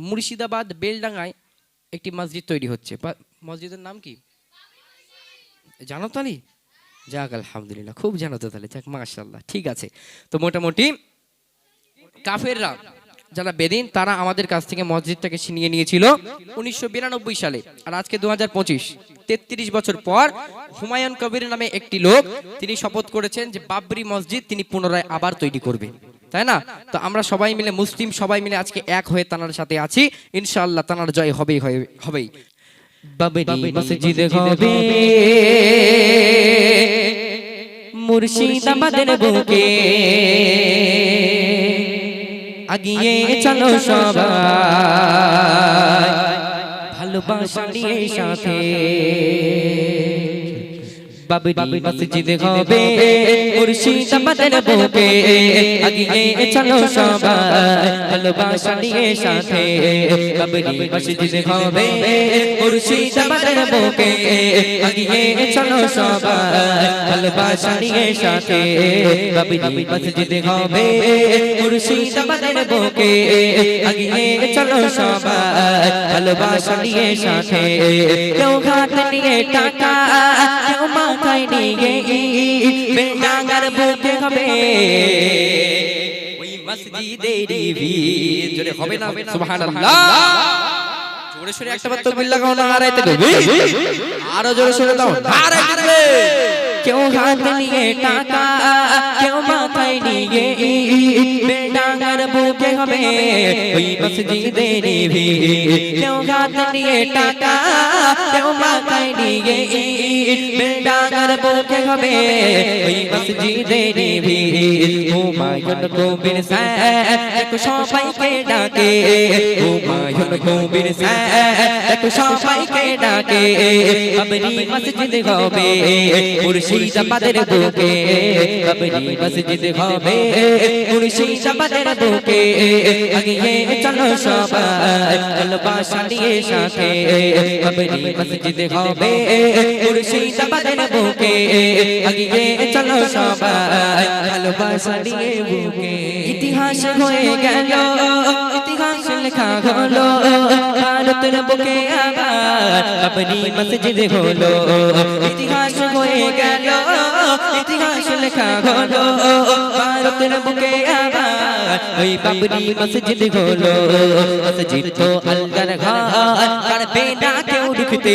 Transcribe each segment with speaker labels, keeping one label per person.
Speaker 1: মুর্শিদাবাদ বেলডাঙ্গায় একটি মসজিদ তৈরি হচ্ছে। মসজিদের নাম কি জানো তো? যাক আলহামদুলিল্লাহ, খুব জানো তো তাহলে, যাক মাশাআল্লাহ, ঠিক আছে। তো মোটামুটি কাফেররা যারা বেদিন তারা আমাদের কাছ থেকে মসজিদটাকে ছিনিয়ে নিয়েছিল 1992 সালে। আর আজকে 2025, 33 বছর পর হুমায়ুন কবির নামে একটি লোক তিনি শপথ করেছেন যে বাবরি মসজিদ তিনি পুনরায় আবার তৈরি করবেন, তাই না? তো আমরা সবাই মিলে, মুসলিম সবাই মিলে আজকে এক হয়ে তানার সাথে আছি। ইনশাআল্লাহ তানার জয় হবেই হবেই। বাবরি মসজিদ হবে মুর্শিদাবাদের বুকে, আগিয়ে চলো সবাই ভালোবাসা নিয়ে সাথে। বাবরি মসজিদ হবে মুর্শিদাবাদের বুকে, আগিয়ে চলো সবাই ভালোবাসা নিয়ে সাথে। বাবরি মসজিদ হবে মুর্শিদাবাদের বুকে, আগিয়ে চলো সবাই ভালোবাসা নিয়ে সাথে। বাবরি মসজিদ হবে মুর্শিদাবাদের বুকে, আগিয়ে চলো সবাই ভালোবাসা নিয়ে সাথে। কেউ ঘাট নিয়ে টাকা, কেউ মাথায় নিয়ে বেলডাঙ্গার বুকে হবে ওই মসজিদেরই ভিড়। জোরে হবে না সুবহানাল্লাহ? জোরে সরে একবার তাকবীর লাগাও না, নারায়ে তাকবীর। আরো জোরে সরে দাও, নারায়ে তাকবীর। কেউ হাত নিয়ে টাকা, কেউ মাথায় নিয়ে বেলডাঙ্গার বুকে হবে ওই মসজিদেরই ভিড়। কেউ হাত নিয়ে টাকা, কেউ মাথায় নিয়ে বেলডাঙ্গার বুকে হবে ওই মসজিদেরই ভিড়। হুমায়ুন কবির স্যার সবাইকে ডাকে, হুমায়ুন কবির স্যার সবাইকে ডাকে। বাবরি মসজিদ হবে মুর্শিদাবাদের বুকে, বাবরি মসজিদ হবে মুর্শিদাবাদের বুকে, আগিয়ে চলো সবাই ভালোবাসা নিয়ে সাথে। বাবরি মসজিদ হবে মুর্শিদাবাদের বুকে, আগিয়ে চলো সবাই ভালোবাসা নিয়ে বুকে। ইতিহাস হয়ে গেল, ইতিহাস লেখা হলো ভারতের বুকে আবার বাবরি মসজিদ হলো। ইতিহাস হয়ে গেল, ইতিহাস লেখা হলো ভারতের বুকে আবার ওই বাবরি মসজিদ হলো। মসজিদ তো আল্লাহর ঘর, পারবে না কেউ রুখতে,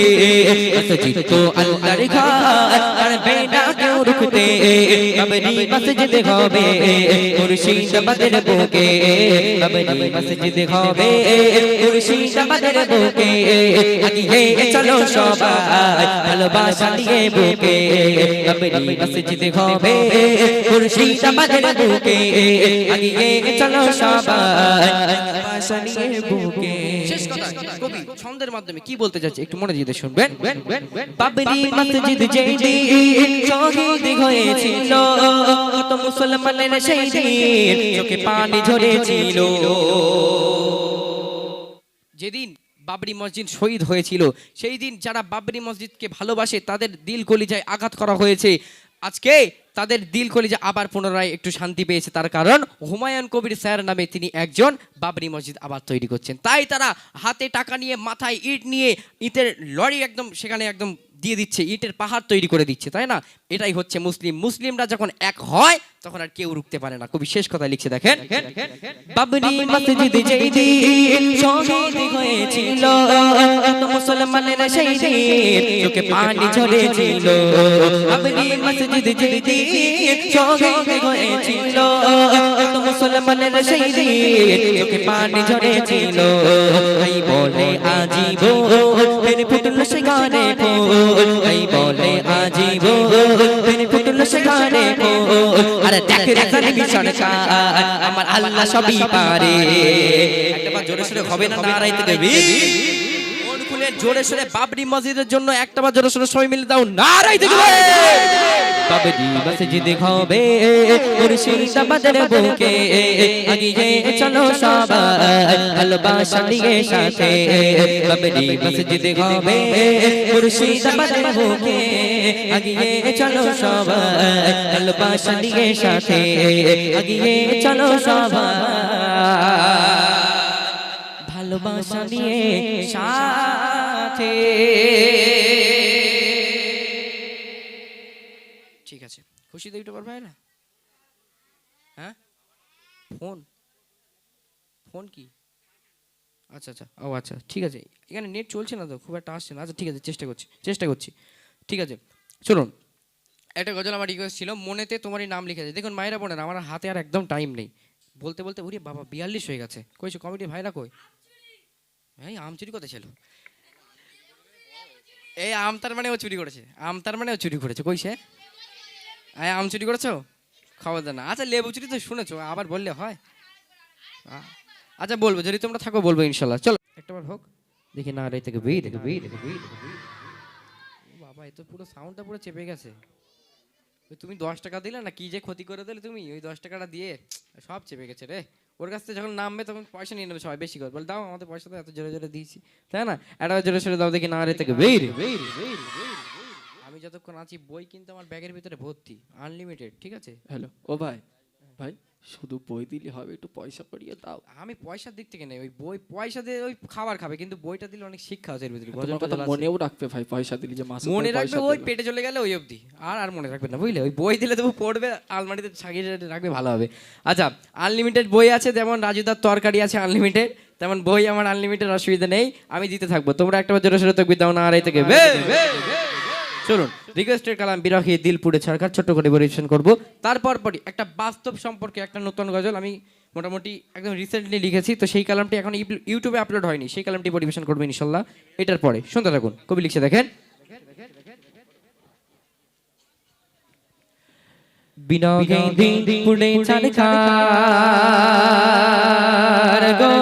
Speaker 1: মসজিদ তো আল্লাহর ঘর, পারবে না কেউ রুখতে। বাবরি মসজিদ হবে মুর্শিদাবাদের বুকে, বাবরি মসজিদ হবে মুর্শিদাবাদের বুকে, আগিয়ে চলো সবাই ভালোবাসা নিয়ে বুকে। বাবরি মসজিদ হবে মুর্শিদাবাদের বুকে, আগিয়ে চলো সবাই ভালোবাসা নিয়ে বুকে। শেষ কথা কবি ছন্দের মাধ্যমে কি বলতে যাচ্ছে একটু মনে দিয়ে শুনবেন। বাবরি মসজিদ যেদিন শহীদ হয়েছিল, কত মুসলমানের সেই দিন চোখে পানি ঝরেছিল। যেদিন বাবরি মসজিদ শহীদ হয়েছিল সেই দিন যারা বাবরি মসজিদকে ভালোবাসে তাদের দিল কলিজায় আঘাত করা হয়েছে। আজকে তাদের দিল কলিজা আবার পুনরায় একটু শান্তি পেয়েছে, তার কারণ হুমায়ুন কবির স্যার নামে তিনি একজন বাবরি মসজিদ আবার তৈরি করছেন। তাই তারা হাতে টাকা নিয়ে, মাথায় ইট নিয়ে, ইটের লরি একদম সেখানে একদম দিয়ে দিচ্ছে, ইটের পাহাড় তৈরি করে দিচ্ছে, তাই না? এটাই হচ্ছে মুসলিম। মুসলিমরা যখন এক হয় তখন আর কেউ রুখতে পারে না। কবি শেষ কথা লিখছে দেখেন, বাবরি মসজিদ যেদিন শহীদ হয়েছিল, কত মুসলমানের সেই দিন চোখে পানি ঝরেছিল। বাবরি মসজিদ যেদিন শহীদ হয়েছিল, কত মুসলমানের সেই দিন চোখে পানি ঝরেছিল। তাই বলে আজীবন ফের ফুটলো সেখানে ফুল, তাই বলে আজীবন ফের ফুটলো সেখানে ফুল। আরে দেখে রে সরকার আমার আল্লাহ সবই পারে। একবার জোরে সোরে হবে না, নারায়ে তাকবীর। মন খুলে জোরে সোরে বাবরি মসজিদের জন্য একটাবার জোরে সোরে সবাই মিলে দাও, নারায়ে তাকবীর। বাবরি মসজিদ হবে মুর্শিদাবাদের বুকে, আগিয়ে চলো সবাই ভালোবাসা নিয়ে সাথে। বাবরি মসজিদ হবে মুর্শিদাবাদের বুকে, আগিয়ে চলো সবাই ভালোবাসা নিয়ে সাথে, আগিয়ে চলো সবাই ভালোবাসা নিয়ে সাথে। ঠিক আছে, খুশি তো একটু পারবে না? হ্যাঁ, ফোন ফোন কি? আচ্ছা আচ্ছা, ও আচ্ছা, ঠিক আছে। এখানে নেট চলছে না তো, খুব একটা আসছে না। আচ্ছা ঠিক আছে, চেষ্টা করছি। ঠিক আছে, চলুন। একটা গজল আমার রিকোয়েস্ট ছিল, মনেতে তোমারই নাম লিখে আছে। দেখুন মায়েরা বোনেরা, আমার হাতে আর একদম টাইম নেই। বলতে বলতে ওরে বাবা 42 হয়ে গেছে। কইছো কমিটির ভাইরা কই? এই আম চুরি কথা ছিল। এই আম তার মানে ও চুরি করেছে, আম তার মানে ও চুরি করেছে। কইছে এই আম চুরি করেছো? খবর দেন না। আচ্ছা লেবু চুরি তো শুনেছো, আবার বললে হয়? আচ্ছা বলবো, যদি তোমরা থাকো বলবো ইনশাল্লাহ। চলো একটাবার হোক দেখি। না রে থেকে বীর বাবা, এ তো পুরো সাউন্ডটা পুরো চেপে গেছে। তুমি 10 টাকা দিলে না, কি যে ক্ষতি করে দিলে তুমি। ওই 10 টাকাটা দিয়ে সব চেপে গেছে রে। ওর কাছ থেকে যখন নামবে তখন পয়সা নিয়ে নেবে সবাই বেশি করে। বল দাও আমাদের পয়সা তো এত জোরে জোরে দিয়েছি, তাই না? এটা জোরে সরে দাও দেখি। না রে থেকে বীর। আমি যতক্ষণ আছি বই কিন্তু আমার ব্যাগের ভিতরে ভর্তি, আনলিমিটেড। ঠিক আছে।
Speaker 2: হ্যালো, ও ভাই, ভাই শুধু বই দিলে হবে, একটু পয়সা করিয়ে দাও।
Speaker 1: আমি পয়সার দিক থেকে নেই, ওই বই পয়সা দিয়ে ওই খাবার খাবে, কিন্তু বইটা দিলে অনেক শিক্ষা আছে এর ভিতরে।
Speaker 2: তোমার কথা মনেও রাখবে ভাই, পয়সা দিলে যে মাসে
Speaker 1: মনে রাখবে, ওই পেটে চলে গেলে ওই অবধি আর মনে রাখবে না, বুঝলে? ওই বই দিলে তবু পড়বে, আলমারিতে সাজিয়ে রাখবে, ভালো হবে। আচ্ছা, আনলিমিটেড বই আছে, যেমন রাজুদার তরকারি আছে আনলিমিটেড, তেমন বই আমার আনলিমিটেড, অসুবিধা নেই। আমি দিতে থাকবো, তোমরা একটা জোরে সরে তকবির দাও। না আর এই থেকে চলুন। রিকোয়েস্টের কালাম বিরহী দিল পুড়ে ছাড়কার ছোট্ট করে পরিবেশন করবো। তারপর পরই একটা বাস্তব সম্পর্কে একটা নতুন গজল আমি মোটামুটি একদম রিসেন্টলি লিখেছি, তো সেই কালামটি এখন ইউটিউবে আপলোড হয়নি, সেই কালামটি পরিবেশন করবো ইনশাল্লাহ এটার পরে। শুনতে থাকুন, কবি লিখছে দেখেন। বিনগে দিল পুড়ে ছাড়কার গো,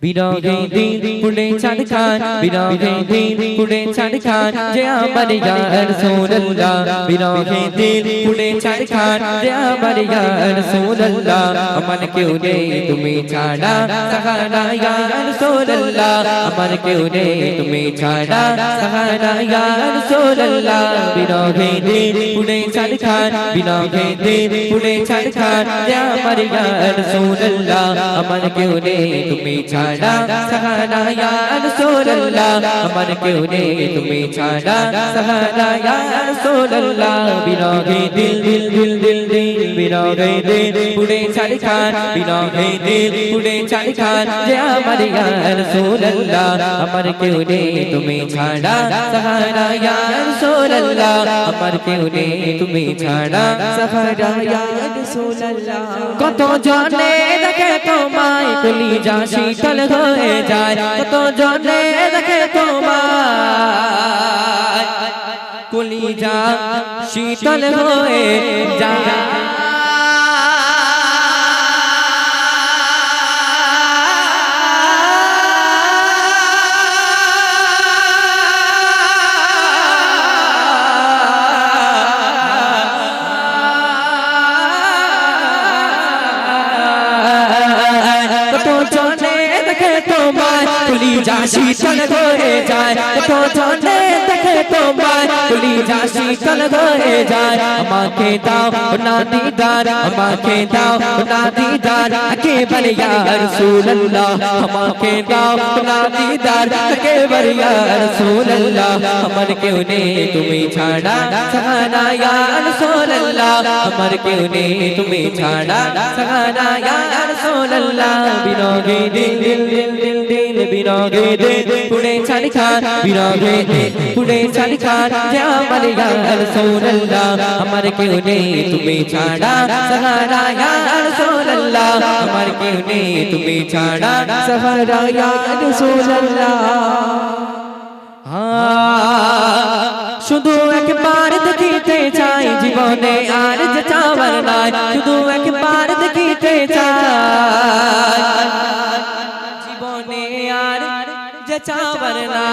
Speaker 1: বিরহে দিল পুড়ে ছাড়খান, বিরহে দিল পুড়ে ছাড়খান, যে আমার ইয়া রাসূলুল্লাহ। বিরহে দিল পুড়ে ছাড়খান, যে আমার ইয়া রাসূলুল্লাহ। আমার কেউ নেই তুমি ছাড়া সাহারা ইয়া রাসূলুল্লাহ। আমার কেউ নেই তুমি ছাড়া সাহারা ইয়া রাসূলুল্লাহ। বিরহে দিল পুড়ে ছাড়খান, বিরহে দিল পুড়ে ছাড়খান, যে আমার ইয়া রাসূলুল্লাহ। আমার কেউ নেই তুমি ছাড়া সাহারা ইয়া রাসূলুল্লাহ। আমার কেউ নেই তুমি ছাড়া সাহারা ইয়া রাসূলুল্লাহ। বিরহে দিল দিল দিল দিল দিল, বিরহে দিল পুড়ে ছাড়খান, বিরহে দিল পুড়ে ছাড়খান, যে আমার ইয়া রাসূলুল্লাহ। আমার কেউ নেই তুমি ছাড়া সাহারা ইয়া রাসূলুল্লাহ। আমার কেউ নেই তুমি ছাড়া সাহারা ইয়া রাসূলুল্লাহ। কত জনে দেখে তোমায় কলিজা শীতল হয়ে যায়, কত জনে দেখে তোমায় কলিজা শীতল হয়ে যায়। কলিজা শীতল হয়ে যায়, কত জনে দেখে তোমায় কলিজা শীতল হয়ে যায়। আমাকে দাও না দিদার, আমাকে দাও না দিদার, একেবারে ইয়া রাসূলুল্লাহ। আমাকে দাও না দিদার, একেবারে ইয়া রাসূলুল্লাহ। আমার কেউ নেই তুমি ছাড়া সাহারা ইয়া রাসূলুল্লাহ। আমার কেউ নেই তুমি ছাড়া সাহারা ইয়া রাসূলুল্লাহ। বিরহে দিল দিল দিল দিল দিল, বিরহে দিল পুড়ে ছাড়খান, বিরহে দিল পুড়ে ছাড়খান, যে আমার ইয়া রাসূলুল্লাহ। আমার কেউ নেই তুমি ছাড়া সাহারা ইয়া রাসূলুল্লাহ। আমার কেউ নেই তুমি ছাড়া সাহারা ইয়া রাসূলুল্লাহ। শুধু একবার দেখিতে চাই জীবনে আর যে চাওয়ার নাই, শুধু একবার দেখিতে চাই জীবনে আর যে চাওয়ার নাই।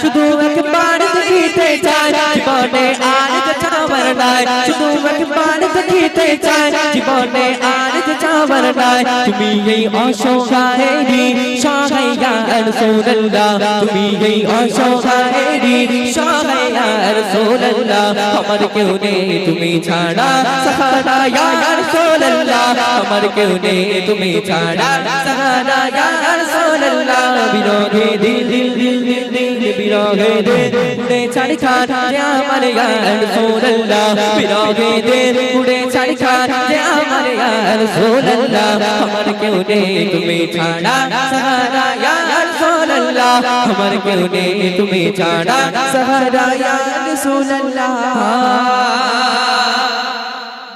Speaker 1: শুধু একবার দেখিতে চাই জীবনে আর
Speaker 3: যে চাওয়ার নাই শুধু একবার দেখিতে চাই জীবনে আর যে চাওয়ার নাই তুমি এই অসহায়েরই সহায় ইয়া রাসূলুল্লাহ তুমি এই অসহায়েরই সহায় ইয়া রাসূলুল্লাহ আমার কেউ নেই তুমি ছাড়া সাহারা ইয়া রাসূলুল্লাহ আমার কেউ নেই তুমি ছাড়া সাহারা ইয়া রাসূলুল্লাহ বিরহে দিল দিল দিল দিল দিল বিরহে দিল উড়ে ছাড়ি খান যে আমার ইয়া রাসূলুল্লাহ বিরহে দিল উড়ে ছাড়ি খান যে আমার ইয়া রাসূলুল্লাহ আমার কেউ নেই তুমি ছাড়া সাহারা ইয়া রাসূলুল্লাহ আমার কেউ নেই তুমি ছাড়া সাহারা ইয়া রাসূলুল্লাহ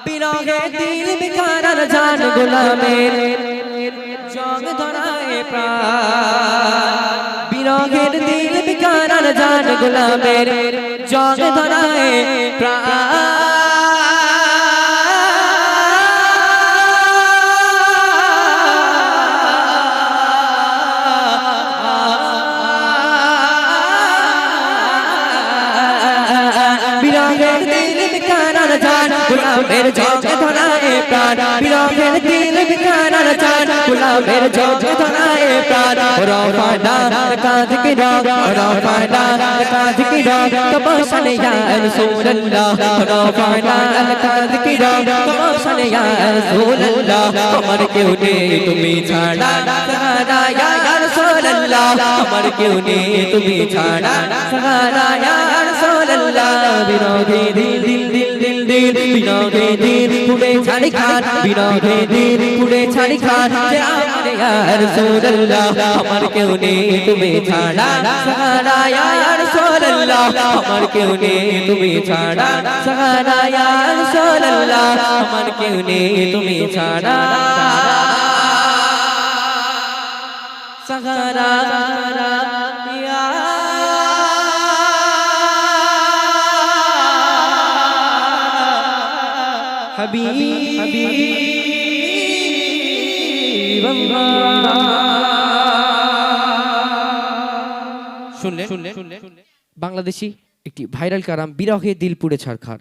Speaker 3: বিরহে দিল বিকারার জান গোলামের জং ধরায় প্রাণ বিরহের দিল বিকারার জান গোলামের জং ধরায় প্রাণ বিরহের দিল বিকারার জান গোলামের জং ধরায় প্রাণ বিরহের দিল বিকারার জান গোলামের জং ধরায় প্রাণ রফানা কাঁধ কি রগ রফানা কাঁধ কি রগ তবসন ইয়া রাসূলুল্লাহ রফানা কাঁধ কি রগ তবসন ইয়া রাসূলুল্লাহ আমার কেউ নেই তুমি ছাড়া সাহারা ইয়া রাসূলুল্লাহ আমার কেউ নেই তুমি ছাড়া সাহারা ইয়া রাসূলুল্লাহ বিরহে দিল দিল দিল দিল দিল বিরহে দিল পুড়ে ছাড়ি খান বিরহে দিল পুড়ে ছাড়ি খান যে আমার ইয়া রাসূলুল্লাহ আমার কেউ নেই তুমি ছাড়া সাহারা ইয়া রাসূলুল্লাহ আমার কেউ নেই তুমি ছাড়া সাহারা ইয়া রাসূলুল্লাহ আমার কেউ নেই তুমি ছাড়া সাহারা ইয়া
Speaker 1: শুনলেন বাংলাদেশি একটি ভাইরাল কালাম বিরহে দিল পুড়ে ছারখার